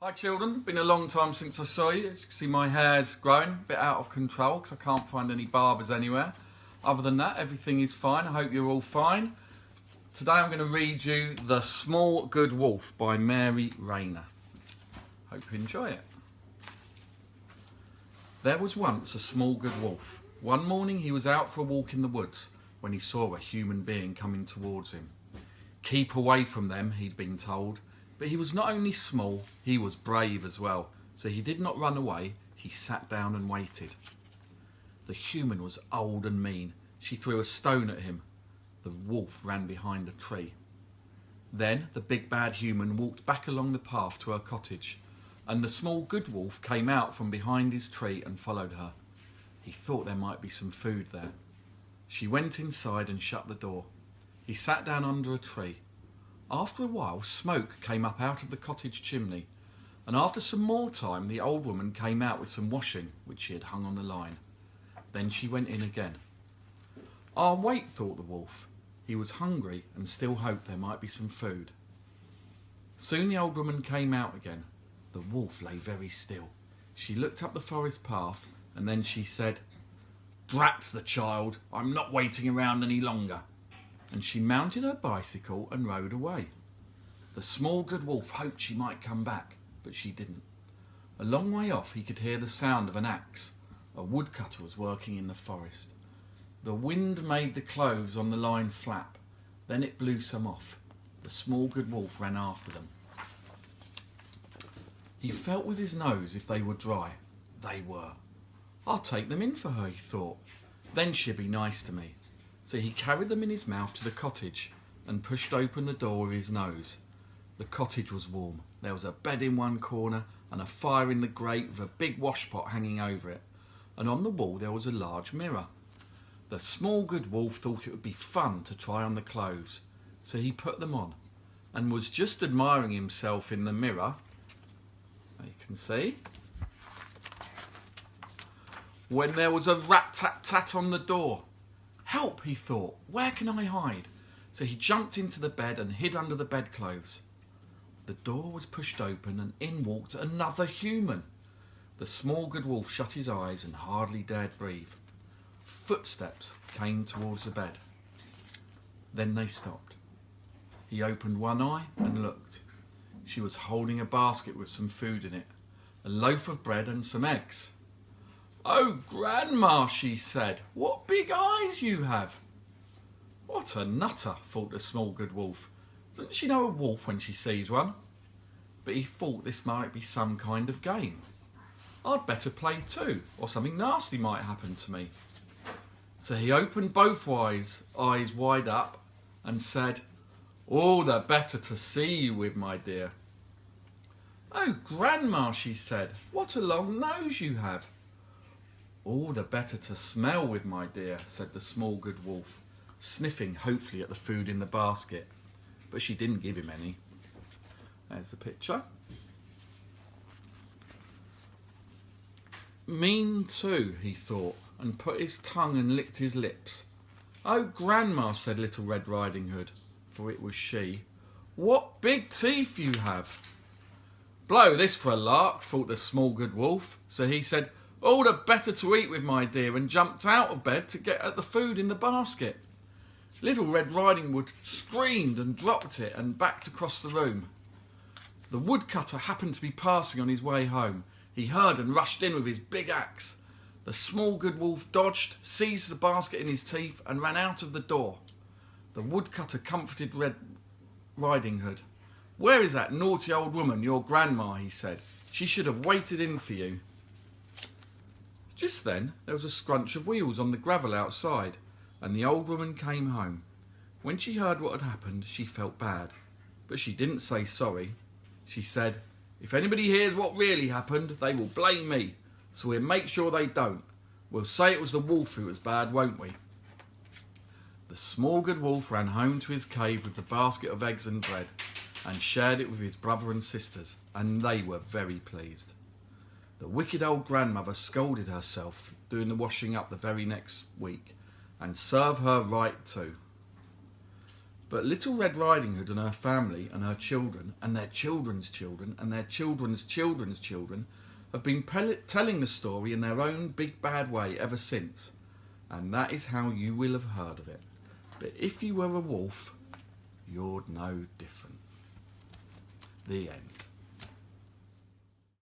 Hi children, been a long time since I saw you. As you can see, my hair's growing, a bit out of control because I can't find any barbers anywhere. Other than that, everything is fine. I hope you're all fine. Today I'm going to read you The Small Good Wolf by Mary Rayner. Hope you enjoy it. There was once a small good wolf. One morning he was out for a walk in the woods when he saw a human being coming towards him. Keep away from them, he'd been told. But he was not only small, he was brave as well. So he did not run away, he sat down and waited. The human was old and mean. She threw a stone at him. The wolf ran behind a tree. Then the big bad human walked back along the path to her cottage, and the small good wolf came out from behind his tree and followed her. He thought there might be some food there. She went inside and shut the door. He sat down under a tree. After a while, smoke came up out of the cottage chimney, and after some more time, the old woman came out with some washing, which she had hung on the line. Then she went in again. "I'll wait," thought the wolf. He was hungry and still hoped there might be some food. Soon the old woman came out again. The wolf lay very still. She looked up the forest path, and then she said, "Drat the child, I'm not waiting around any longer." And she mounted her bicycle and rode away. The small good wolf hoped she might come back, but she didn't. A long way off he could hear the sound of an axe. A woodcutter was working in the forest. The wind made the cloves on the line flap. Then it blew some off. The small good wolf ran after them. He felt with his nose if they were dry. They were. "I'll take them in for her," he thought. "Then she'll be nice to me." So he carried them in his mouth to the cottage and pushed open the door with his nose. The cottage was warm. There was a bed in one corner and a fire in the grate with a big washpot hanging over it. And on the wall there was a large mirror. The small good wolf thought it would be fun to try on the clothes. So he put them on and was just admiring himself in the mirror, you can see, when there was a rat-tat-tat on the door. "Help," he thought, "where can I hide?" So he jumped into the bed and hid under the bedclothes. The door was pushed open and in walked another human. The small good wolf shut his eyes and hardly dared breathe. Footsteps came towards the bed. Then they stopped. He opened one eye and looked. She was holding a basket with some food in it, a loaf of bread and some eggs. "Oh, Grandma," she said, "what big eyes you have." "What a nutter," thought the small good wolf. "Doesn't she know a wolf when she sees one?" But he thought this might be some kind of game. "I'd better play too, or something nasty might happen to me." So he opened both eyes wide up and said, "All the better to see you with, my dear." "Oh, Grandma," she said, "what a long nose you have." "All the better to smell with, my dear," said the small good wolf, sniffing hopefully at the food in the basket. But she didn't give him any. There's the picture. "Mean too," he thought, and put his tongue and licked his lips. "Oh, Grandma," said Little Red Riding Hood, for it was she, "what big teeth you have." "Blow this for a lark," thought the small good wolf. So he said, "All the better to eat with, my dear," and jumped out of bed to get at the food in the basket. Little Red Riding Hood screamed and dropped it and backed across the room. The woodcutter happened to be passing on his way home. He heard and rushed in with his big axe. The small good wolf dodged, seized the basket in his teeth and ran out of the door. The woodcutter comforted Red Riding Hood. "Where is that naughty old woman, your grandma?" he said. "She should have waited in for you." Just then there was a scrunch of wheels on the gravel outside, and the old woman came home. When she heard what had happened, she felt bad, but she didn't say sorry. She said, "If anybody hears what really happened, they will blame me, so we'll make sure they don't. We'll say it was the wolf who was bad, won't we?" The small good wolf ran home to his cave with the basket of eggs and bread, and shared it with his brother and sisters, and they were very pleased. The wicked old grandmother scolded herself doing the washing up the very next week, and serve her right too. But Little Red Riding Hood and her family and her children and their children's children and their children's children's children have been telling the story in their own big bad way ever since. And that is how you will have heard of it. But if you were a wolf, you'd know different. The end.